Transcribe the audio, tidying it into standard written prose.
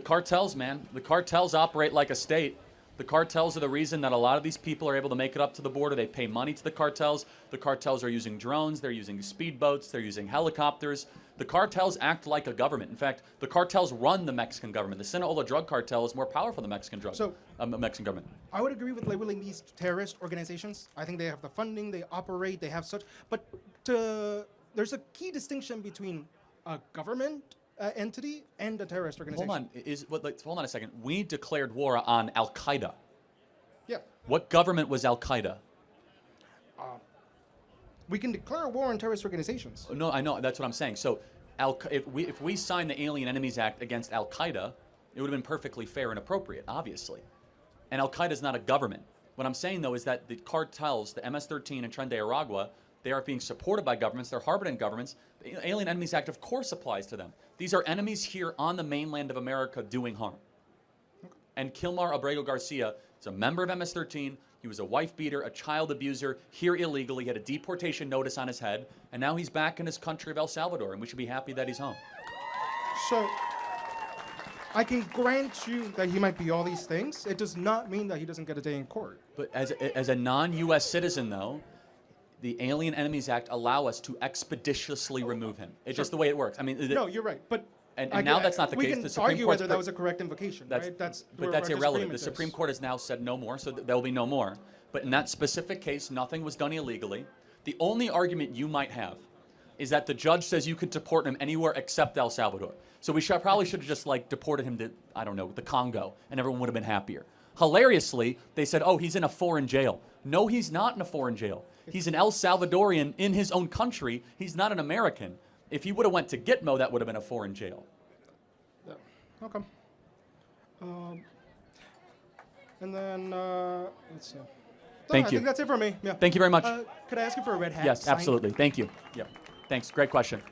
cartels, man. The cartels operate like a state. The cartels are the reason that a lot of these people are able to make it up to the border. They pay money to the cartels. The cartels are using drones. They're using speedboats. They're using helicopters. The cartels act like a government. In fact, the cartels run the Mexican government. The Sinaloa drug cartel is more powerful than the Mexican Mexican government. I would agree with labeling these terrorist organizations. I think they have the funding, they operate, they have such. But there's a key distinction between a government entity and a terrorist organization. Hold on a second. We declared war on Al Qaeda. Yeah. What government was Al Qaeda? We can declare war on terrorist organizations. No, I know. That's what I'm saying. So, if we signed the Alien Enemies Act against Al Qaeda, it would have been perfectly fair and appropriate, obviously. And Al Qaeda is not a government. What I'm saying, though, is that the cartels, the MS-13 and Tren de Aragua, they are being supported by governments. They're harbored in governments. The Alien Enemies Act, of course, applies to them. These are enemies here on the mainland of America doing harm. Okay. And Kilmar Abrego Garcia is a member of MS-13. He was a wife beater, a child abuser, here illegally. He had a deportation notice on his head. And now he's back in his country of El Salvador, and we should be happy that he's home. So, I can grant you that he might be all these things. It does not mean that he doesn't get a day in court. But as a non-U.S. citizen, though, the Alien Enemies Act allow us to expeditiously remove him. It's just the way it works. I mean, no, you're right. But now that's not the case. We can the Supreme argue Court's whether that was a correct invocation, right? That's irrelevant. The Supreme Court has now said no more, so there will be no more. But in that specific case, nothing was done illegally. The only argument you might have is that the judge says you could deport him anywhere except El Salvador. So we probably should have just deported him to, I don't know, the Congo, and everyone would have been happier. Hilariously, they said, oh, he's in a foreign jail. No, he's not in a foreign jail. He's an El Salvadorian in his own country. He's not an American. If he would have went to Gitmo, that would have been a foreign jail. Yeah. Okay. And then, let's see. Thank I you. think that's it for me. Yeah. Thank you very much. Could I ask you for a red hat? Yes, sign? absolutely. Thank you. Yeah. Thanks. Great question.